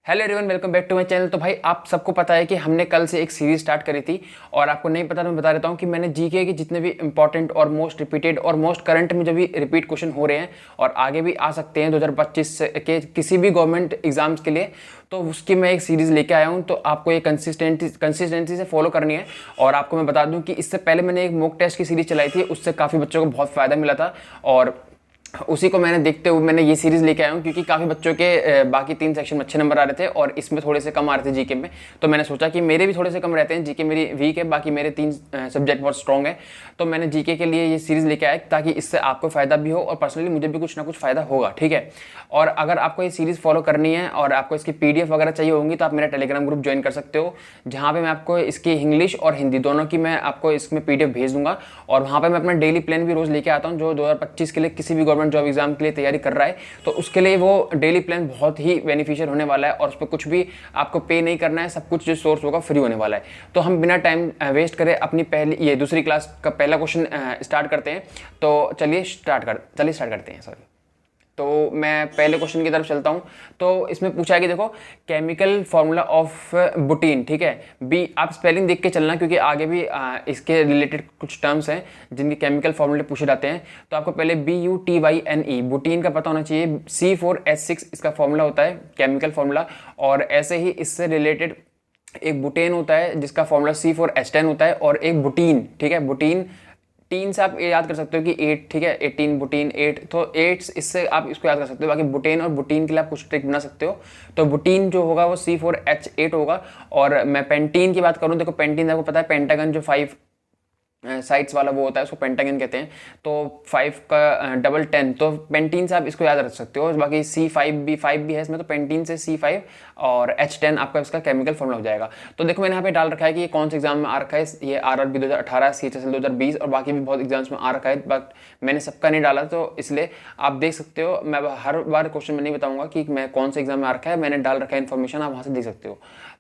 Hello everyone, welcome back to my channel. तो भाई आप सबको पता है कि हमने कल से एक सीरीज स्टार्ट करी थी और आपको नहीं पता तो मैं बता देता हूँ कि मैंने जीके के जितने भी इंपॉर्टेंट और मोस्ट रिपीटेड और मोस्ट करंट में जो भी रिपीट क्वेश्चन हो रहे हैं और आगे भी आ सकते हैं 2025 के किसी भी गवर्नमेंट एग्जाम्स के लिए, तो उसकी मैं एक सीरीज़ लेके आया हूँ। तो आपको ये कंसिस्टेंसी से फॉलो करनी है। और आपको मैं बता दूँ कि इससे पहले मैंने एक मॉक टेस्ट की सीरीज़ चलाई थी, उससे काफ़ी बच्चों को बहुत फ़ायदा मिला था और उसी को मैंने देखते हुए मैंने ये सीरीज़ लेके आया हूँ, क्योंकि काफ़ी बच्चों के बाकी 3 सेक्शन में अच्छे नंबर आ रहे थे और इसमें थोड़े से कम आ रहे थे जीके में। तो मैंने सोचा कि मेरे भी थोड़े से कम रहते हैं, जीके मेरी वीक है, बाकी मेरे 3 सब्जेक्ट बहुत स्ट्रॉन्ग है। तो मैंने जीके के लिए ये सीरीज़ लेके आया ताकि इससे आपको फ़ायदा भी हो और पर्सनली मुझे भी कुछ ना कुछ फ़ायदा होगा, ठीक है। और अगर आपको ये सीरीज़ फॉलो करनी है और आपको इसकी PDF वगैरह चाहिए होंगी तो आप मेरा टेलीग्राम ग्रुप ज्वाइन कर सकते हो, जहाँ पे मैं आपको इसकी इंग्लिश और हिंदी दोनों की मैं आपको इसमें PDF भेज दूंगा। और वहाँ पे मैं अपना डेली प्लान भी रोज़ लेके आता हूँ, जो 2025 के लिए किसी भी गवर्नमेंट जॉब एग्जाम के लिए तैयारी कर रहा है तो उसके लिए वो डेली प्लान बहुत ही बेनिफिशियल होने वाला है और उस पर कुछ भी आपको पे नहीं करना है, सब कुछ जो सोर्स होगा फ्री होने वाला है। तो हम बिना टाइम वेस्ट करें अपनी पहली दूसरी क्लास का पहला क्वेश्चन स्टार्ट करते हैं। तो चलिए स्टार्ट करते हैं। सॉरी, तो मैं पहले क्वेश्चन की तरफ चलता हूं। तो इसमें पूछा है कि देखो, केमिकल फार्मूला ऑफ बुटीन, ठीक है। बी, आप स्पेलिंग देख के चलना क्योंकि आगे भी इसके रिलेटेड कुछ टर्म्स हैं जिनके केमिकल फार्मूले पूछे जाते हैं। तो आपको पहले BUTYNE बुटीन का पता होना चाहिए। C4H6 इसका फार्मूला होता है, केमिकल फार्मूला। और ऐसे ही इससे रिलेटेड एक बुटेन होता है जिसका फार्मूला C4H10 होता है, और एक बुटीन, ठीक है। बुटीन टीन से आप याद कर सकते हो कि 8, ठीक है, 18 बुटीन 8, तो 8 इससे आप इसको याद कर सकते हो। बाकी बुटेन और बुटीन के लिए आप कुछ ट्रिक बना सकते हो। तो बुटीन जो होगा वो C4H8 होगा। और मैं पेंटीन की बात करूँ, देखो पेंटीन आपको पता है, पेंटागन जो 5 साइड्स वाला वो होता है उसको पेंटागन कहते हैं। तो 5 का डबल 10, तो पेंटीन से आप इसको याद रख सकते हो। बाकी C5 भी है इसमें, तो पेंटीन से C5 और H10 आपका इसका केमिकल फॉर्मूला हो जाएगा। तो देखो मैंने यहाँ पे डाल रखा है कि ये कौन से एग्जाम में आ रखा है। ये RRB 2018, CHSL 2020 और बाकी भी बहुत एग्जाम्स में आ रखा है, बट मैंने सबका नहीं डाला, तो इसलिए आप देख सकते हो। मैं हर बार क्वेश्चन में नहीं बताऊंगा कि मैं कौन से एग्जाम में आ रखा है, मैंने डाल रखा है इन्फॉर्मेशन, आप वहाँ से देख सकते हो।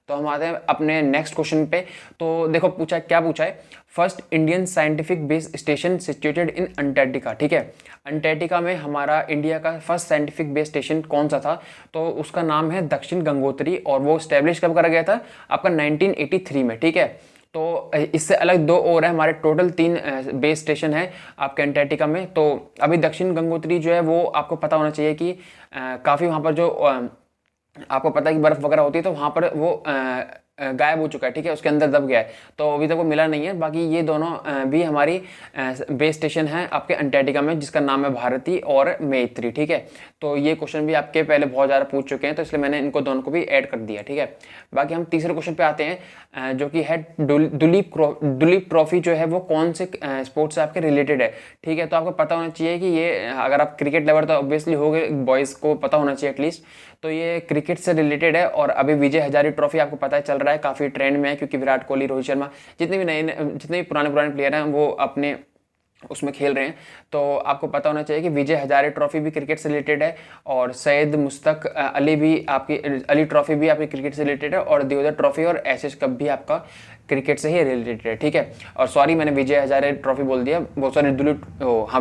तो हम आते हैं अपने नेक्स्ट क्वेश्चन पे। तो देखो क्या पूछा है, first Indian scientific base station situated in Antarctica, ठीक है। अंटार्कटिका में हमारा इंडिया का फर्स्ट साइंटिफिक बेस स्टेशन कौन सा था, तो उसका नाम है दक्षिण गंगोत्री, और वो स्टैब्लिश कब करा गया था, आपका 1983 में, ठीक है। तो इससे अलग 2 और है, हमारे टोटल 3 बेस स्टेशन है आपके अंटार्कटिका में। तो अभी दक्षिण गंगोत्री जो है वो आपको पता होना चाहिए कि काफ़ी वहाँ पर जो आपको पता है कि बर्फ़ वगैरह होती है, तो वहाँ पर वो गायब हो चुका है, ठीक है, उसके अंदर दब गया है, तो अभी तक वो मिला नहीं है। बाकी ये दोनों भी हमारी बेस स्टेशन है आपके अंटार्कटिका में, जिसका नाम है भारती और मैत्री, ठीक है। तो ये क्वेश्चन भी आपके पहले बहुत ज़्यादा पूछ चुके हैं, तो इसलिए मैंने इनको दोनों को भी ऐड कर दिया, ठीक है। बाकी हम तीसरे क्वेश्चन पे आते हैं, जो कि है दुलीप ट्रॉफी जो है वो कौन से स्पोर्ट्स से आपके रिलेटेड है, ठीक है। तो आपको पता होना चाहिए कि ये, अगर आप क्रिकेट लवर तो ऑब्वियसली हो गए, बॉयज़ को पता होना चाहिए एटलीस्ट। तो ये क्रिकेट से रिलेटेड है और अभी विजय हजारे ट्रॉफी आपको पता है चल रहा है, काफ़ी ट्रेंड में है, क्योंकि विराट कोहली, रोहित शर्मा, जितने भी पुराने प्लेयर हैं वो अपने उसमें खेल रहे हैं। तो आपको पता होना चाहिए कि विजय हजारे ट्रॉफी भी क्रिकेट से रिलेटेड है, और सैयद मुश्ताक अली भी आपकी, अली ट्रॉफी भी आपकी क्रिकेट से रिलेटेड है, और देवधर ट्रॉफी और एशेज कप भी आपका क्रिकेट से ही रिलेटेड है, ठीक है। और सॉरी, मैंने विजय हजारे ट्रॉफी बोल दिया, बहुत सॉरी,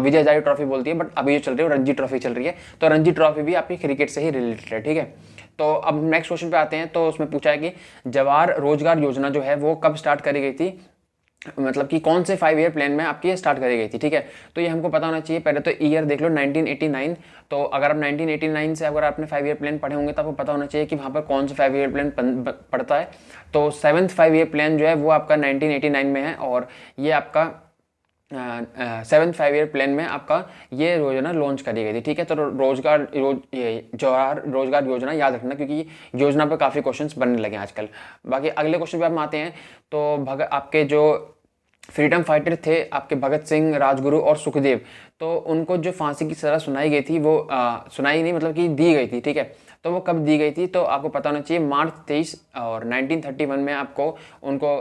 विजय हजारे ट्रॉफी बोल दिया, बट अभी जो चल रही है रणजी ट्रॉफी चल रही है, तो रणजी ट्रॉफी भी आपकी क्रिकेट से ही रिलेटेड है, ठीक है। तो अब नेक्स्ट क्वेश्चन पे आते हैं। तो उसमें पूछा है कि जवाहर रोजगार योजना जो है वो कब स्टार्ट करी गई थी, मतलब कि कौन से 5 ईयर प्लान में आपकी ये स्टार्ट करी गई थी, ठीक है। तो ये हमको पता होना चाहिए। पहले तो ईयर देख लो 1989। तो अगर आप 1989 से अगर आपने 5 ईयर प्लान पढ़े होंगे तो आपको पता होना चाहिए कि वहाँ पर कौन सा 5 ईयर प्लान पड़ता है। तो 7th 5 ईयर प्लान जो है वो आपका 1989 में है, और ये आपका 7th 5 ईयर प्लान में आपका ये योजना लॉन्च करी गई थी, ठीक है। तो जवाहर रोजगार योजना याद रखना, क्योंकि योजना पर काफ़ी क्वेश्चंस बनने लगे हैं आजकल। बाकी अगले क्वेश्चन पे हम आते हैं। तो आपके जो फ्रीडम फाइटर थे आपके भगत सिंह, राजगुरु और सुखदेव, तो उनको जो फांसी की सज़ा सुनाई गई थी वो सुनाई नहीं, मतलब कि दी गई थी, ठीक है। तो वो कब दी गई थी, तो आपको पता होना चाहिए मार्च 23 और 1931 में आपको उनको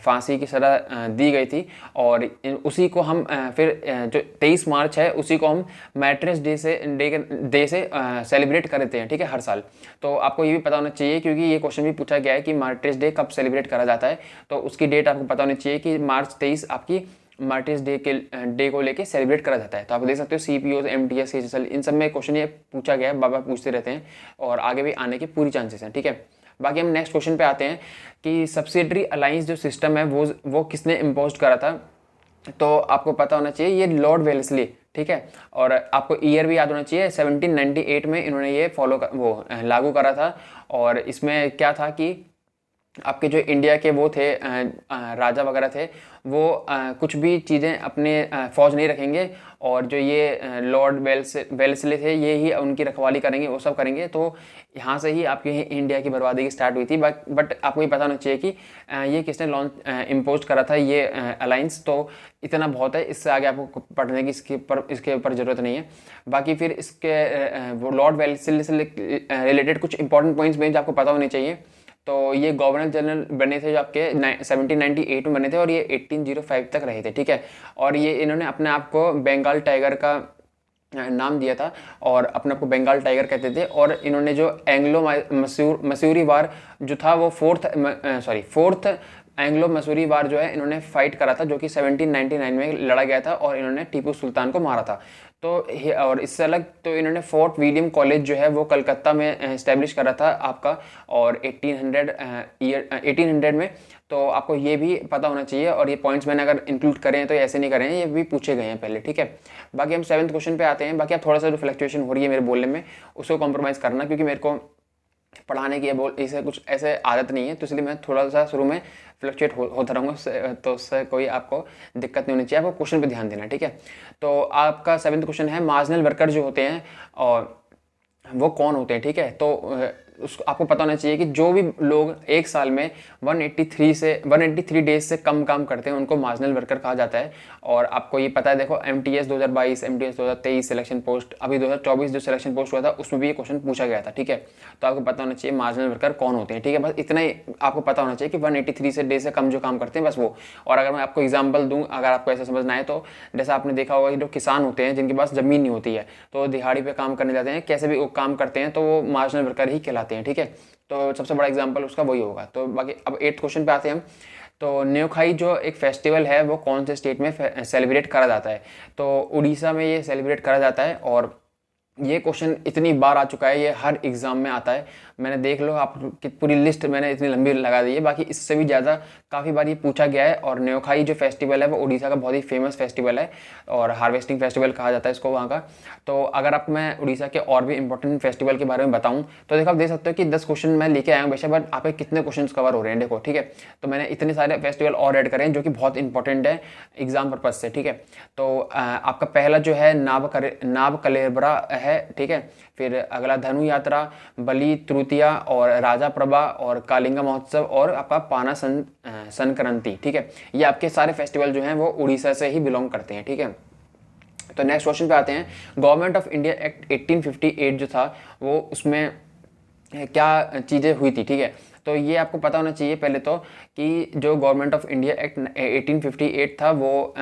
फांसी की सज़ा दी गई थी। और उसी को हम फिर जो 23 मार्च है उसी को हम मैट्रेस डे से सेलिब्रेट करते हैं, ठीक है, हर साल। तो आपको ये भी पता होना चाहिए, क्योंकि ये क्वेश्चन भी पूछा गया है कि मैट्रेस डे कब सेलिब्रेट करा जाता है, तो उसकी डेट आपको पता होनी चाहिए कि मार्च 23 आपकी मार्टिस डे को लेके सेलिब्रेट करा जाता है। तो आप देख सकते हो CPO, MTS, CHSL इन सब में क्वेश्चन ये पूछा गया है, बार पूछते रहते हैं और आगे भी आने के पूरी चांसेस हैं, ठीक है। बाकी हम नेक्स्ट क्वेश्चन पे आते हैं कि सब्सिडरी अलायंस जो सिस्टम है वो किसने इम्पोज करा था। तो आपको पता होना चाहिए ये लॉर्ड वेलेस्ली, ठीक है। और आपको ईयर भी याद होना चाहिए, 1798 में इन्होंने ये लागू करा था। और इसमें क्या था कि आपके जो इंडिया के वो थे राजा वगैरह थे, वो कुछ भी चीज़ें अपने फौज नहीं रखेंगे और जो ये लॉर्ड वेल्सले थे ये ही उनकी रखवाली करेंगे, वो सब करेंगे। तो यहाँ से ही आपके इंडिया की बर्बादी की स्टार्ट हुई थी। बट आपको ये पता होना चाहिए कि ये किसने इम्पोज करा था ये अलायंस। तो इतना बहुत है, इससे आगे आपको पढ़ने की इसके ऊपर ज़रूरत नहीं है। बाकी फिर इसके वो लॉर्ड वेल्सले से रिलेटेड कुछ इंपॉर्टेंट पॉइंट्स में जो आपको पता होने चाहिए। तो ये गवर्नर जनरल बने थे जो आपके 1798 में बने थे और ये 1805 तक रहे थे, ठीक है। और ये इन्होंने अपने आप को बंगाल टाइगर का नाम दिया था और अपने आप को बंगाल टाइगर कहते थे। और इन्होंने जो एंग्लो मसूरी वार जो था वो फोर्थ एंग्लो मसूरी वार जो है इन्होंने फाइट करा था, जो कि 1799 में लड़ा गया था और इन्होंने टीपू सुल्तान को मारा था। तो और इससे अलग तो इन्होंने फोर्ट विलियम कॉलेज जो है वो कलकत्ता में इस्टेब्लिश करा था आपका, और 1800 में। तो आपको ये भी पता होना चाहिए और ये पॉइंट्स मैंने अगर इंक्लूड करें तो ऐसे नहीं करें, ये भी पूछे गए हैं पहले, ठीक है। बाकी हम 7th क्वेश्चन पे आते हैं। बाकी आप थोड़ा सा जो फ्लक्चुएशन हो रही है मेरे बोलने में उसको कॉम्प्रोमाइज़ करना, क्योंकि मेरे को पढ़ाने की इसे कुछ ऐसे आदत नहीं है, तो इसलिए मैं थोड़ा सा शुरू में फ्लक्चुएट होता रहूँगा, तो उससे कोई आपको दिक्कत नहीं होनी चाहिए। आपको क्वेश्चन पे ध्यान देना, ठीक है। तो आपका 7th क्वेश्चन है मार्जिनल वर्कर जो होते हैं और वो कौन होते हैं, ठीक है। तो उसको आपको पता होना चाहिए कि जो भी लोग एक साल में 183 डेज से कम काम करते हैं उनको मार्जिनल वर्कर कहा जाता है। और आपको ये पता है, देखो MTS 2022, MTS 2023 सिलेक्शन पोस्ट, अभी 2024 जो सिलेक्शन पोस्ट हुआ था उसमें भी ये क्वेश्चन पूछा गया था, ठीक है। तो आपको पता होना चाहिए मार्जिनल वर्कर कौन होते हैं, ठीक है। बस इतना ही आपको पता होना चाहिए कि 183 डेज से कम जो काम करते हैं बस वो। और अगर मैं आपको एग्जाम्पल दूँ, अगर आपको ऐसा समझना है तो जैसा आपने देखा होगा जो किसान होते हैं जिनके पास ज़मीन नहीं होती है तो दिहाड़ी पे काम करने जाते हैं, कैसे भी वो काम करते हैं तो वो मार्जिनल वर्कर ही कहलाते हैं, ठीक है। तो सबसे बड़ा एग्जांपल उसका वही होगा। तो बाकी अब 8th क्वेश्चन पे आते हैं हम। तो न्योखाई जो एक फेस्टिवल है वो कौन से स्टेट में सेलिब्रेट करा जाता है। तो उड़ीसा में ये सेलिब्रेट करा जाता है। और ये क्वेश्चन इतनी बार आ चुका है, ये हर एग्जाम में आता है। मैंने देख लो आप कि पूरी लिस्ट मैंने इतनी लंबी लगा दी है, बाकी इससे भी ज़्यादा काफ़ी बार ये पूछा गया है। और न्योखाई जो फेस्टिवल है वो उड़ीसा का बहुत ही फेमस फेस्टिवल है और हार्वेस्टिंग फेस्टिवल कहा जाता है इसको वहाँ का। तो अगर आप मैं उड़ीसा के और भी इंपॉर्टेंट फेस्टिवल के बारे में बताऊँ तो देखो आप देख सकते हो कि 10 क्वेश्चन मैं लेके आया हूँ बेशक, बट आपके कितने क्वेश्चन कवर हो रहे हैं देखो, ठीक है। तो मैंने इतने सारे फेस्टिवल और ऐड करें जो कि बहुत इंपॉर्टेंट है एग्जाम पर्पज से, ठीक है। तो आपका पहला जो है नाब कलेबरा है, ठीक है। फिर अगला धनु यात्रा, बलि तृतीया और राजा प्रभा और कालिंगा महोत्सव और आपका पाना संक्रांति, ठीक है। ये आपके सारे फेस्टिवल जो हैं वो उड़ीसा से ही बिलोंग करते हैं, ठीक है। तो नेक्स्ट क्वेश्चन पे आते हैं। गवर्नमेंट ऑफ इंडिया एक्ट 1858 जो था वो उसमें क्या चीज़ें हुई थी, ठीक है। तो ये आपको पता होना चाहिए पहले तो कि जो गवर्नमेंट ऑफ इंडिया एक्ट 1858 था वो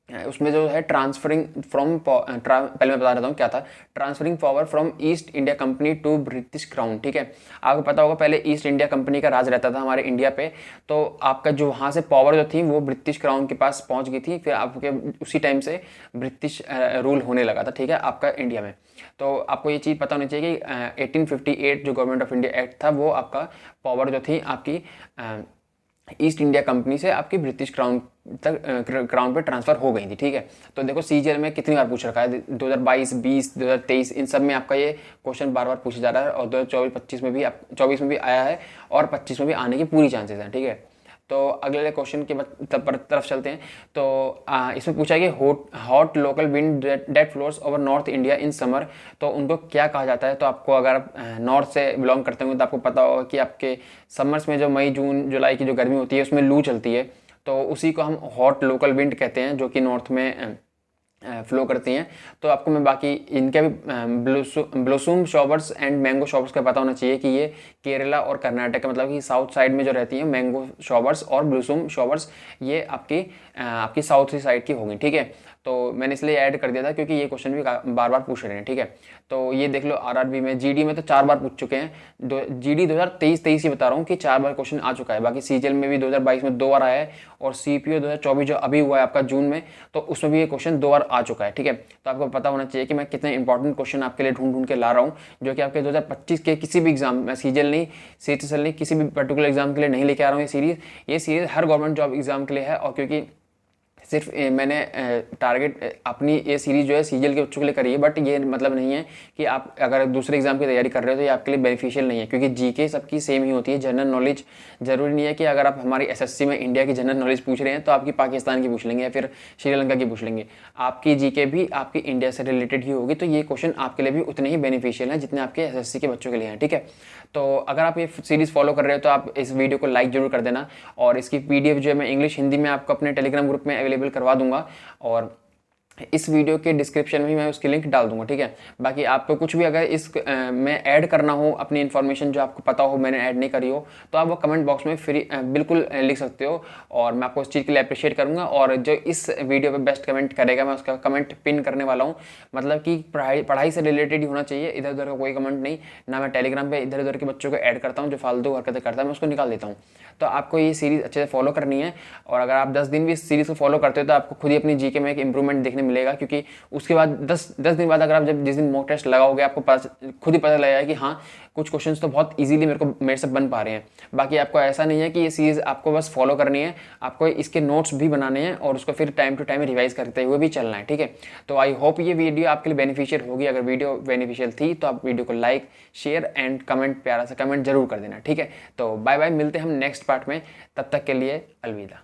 उसमें जो है ट्रांसफरिंग फ्रॉम पहले मैं बता देता हूँ क्या था। Transferring power from East India Company to British Crown, ठीक है। आपको पता होगा पहले ईस्ट इंडिया कंपनी का राज रहता था हमारे इंडिया पे, तो आपका जो वहाँ से पावर जो थी वो ब्रिटिश क्राउन के पास पहुँच गई थी। फिर आपके उसी टाइम से ब्रिटिश रूल होने लगा था, ठीक है, आपका इंडिया में। तो आपको ये चीज़ पता होनी चाहिए कि 1858 जो गवर्नमेंट ऑफ इंडिया एक्ट था वो आपका पावर जो थी आपकी ईस्ट इंडिया कंपनी से आपकी ब्रिटिश क्राउन पे ट्रांसफ़र हो गई थी, ठीक है। तो देखो CGL में कितनी बार पूछ रखा है, 2022, 20, 2023 इन सब में आपका ये क्वेश्चन बार बार पूछा जा रहा है। और 2024-25 में भी 24 में भी आया है और 25 में भी आने की पूरी चांसेस हैं, ठीक है। तो अगले क्वेश्चन के तरफ चलते हैं। तो इसमें पूछा है कि hot local wind that flows over North India in summer, तो उनको क्या कहा जाता है। तो आपको अगर नॉर्थ से बिलोंग करते होंगे तो आपको पता होगा कि आपके समर्स में जो मई जून जुलाई की जो गर्मी होती है उसमें लू चलती है, तो उसी को हम हॉट लोकल विंड कहते हैं जो कि नॉर्थ में फ्लो करती हैं। तो आपको मैं बाकी इनके भी blossom showers and mango showers का पता होना चाहिए कि ये केरला और कर्नाटक का, मतलब कि साउथ साइड में जो रहती हैं मैंगो शॉवर्स और ब्लोसम शॉवर्स, ये आपकी साउथ साइड की होंगी, ठीक है। तो मैंने इसलिए ऐड कर दिया था क्योंकि ये क्वेश्चन भी बार बार पूछ रहे हैं, ठीक है। तो ये देख लो आरआरबी में, जीडी में तो 4 बार पूछ चुके हैं। जीडी 2023 ही बता रहा हूँ कि 4 बार क्वेश्चन आ चुका है। बाकी सीजीएल में भी 2022 में 2 बार आया है, और सीपीओ 2024 जो अभी हुआ है आपका जून में, तो उसमें भी ये क्वेश्चन 2 बार आ चुका है, ठीक है। तो आपको पता होना चाहिए कि मैं कितने इंपॉर्टेंट क्वेश्चन आपके लिए ढूंढ ढूंढ के ला रहा हूँ, जो कि आपके 2025 के किसी भी एग्जाम में, सीजीएल नहीं, सीटीएसएल नहीं, किसी भी पर्टिकुलर एग्जाम के लिए नहीं लेके आ रहा हूँ। ये सीरीज हर गवर्नमेंट जॉब एग्जाम के लिए है, और क्योंकि सिर्फ मैंने टारगेट अपनी ये सीरीज जो है सीजीएल के बच्चों के लिए करी है, बट ये मतलब नहीं है कि आप अगर दूसरे एग्जाम की तैयारी कर रहे हो तो ये आपके लिए बेनिफिशियल नहीं है, क्योंकि जीके सबकी सेम ही होती है। जनरल नॉलेज जरूरी नहीं है कि अगर आप हमारी एसएससी में इंडिया की जनरल नॉलेज पूछ रहे हैं तो आपकी पाकिस्तान की पूछ लेंगे या फिर श्रीलंका की पूछ लेंगे। आपकी जीके भी आपकी इंडिया से रिलेटेड ही होगी, तो ये क्वेश्चन आपके लिए भी उतने ही बेनिफिशियल हैं जितने आपके एसएससी के बच्चों के लिए हैं, ठीक है। तो अगर आप ये सीरीज फॉलो कर रहे हो तो आप इस वीडियो को लाइक जरूर कर देना, और इसकी पीडीएफ जो है मैं इंग्लिश हिंदी में आपको अपने टेलीग्राम ग्रुप में अवेलेबल करवा दूंगा, और इस वीडियो के डिस्क्रिप्शन में मैं उसकी लिंक डाल दूंगा, ठीक है। बाकी आपको कुछ भी अगर इस में ऐड करना हो, अपनी इन्फॉर्मेशन जो आपको पता हो मैंने ऐड नहीं करी हो, तो आप वो कमेंट बॉक्स में फ्री बिल्कुल लिख सकते हो, और मैं आपको उस चीज़ के लिए अप्रिशिएट करूंगा। और जो इस वीडियो पे बेस्ट कमेंट करेगा मैं उसका कमेंट पिन करने वाला हूँ, मतलब कि पढ़ाई से रिलेटेड ही होना चाहिए, इधर उधर का कोई कमेंट नहीं। ना मैं टेलीग्राम पे इधर उधर के बच्चों को ऐड करता हूँ, जो फालतू हरकतें करता है मैं उसको निकाल देता हूँ। तो आपको ये सीरीज़ अच्छे से फॉलो करनी है, और अगर आप 10 दिन भी इस सीरीज़ को फॉलो करते हो तो आपको खुद ही अपनी जीके में एक इंप्रूवमेंट देखने मिलेगा, क्योंकि उसके बाद 10 दिन बाद अगर आप जब जिस दिन मॉक टेस्ट लगाओगे आपको खुद ही पता लगेगा कि हाँ कुछ क्वेश्चंस तो बहुत इजीली मेरे से बन पा रहे हैं। बाकी आपको ऐसा नहीं है कि ये सीरीज़ आपको बस फॉलो करनी है, आपको इसके नोट्स भी बनाने हैं और उसको फिर टाइम टू टाइम रिवाइज करते हुए भी चलना है, ठीक है। तो आई होप ये वीडियो आपके लिए बेनिफिशियल होगी। अगर वीडियो बेनिफिशियल थी तो आप वीडियो को लाइक, शेयर एंड कमेंट, प्यारा सा कमेंट जरूर कर देना, ठीक है। तो बाय बाय, मिलते हैं हम नेक्स्ट पार्ट में, तब तक के लिए अलविदा।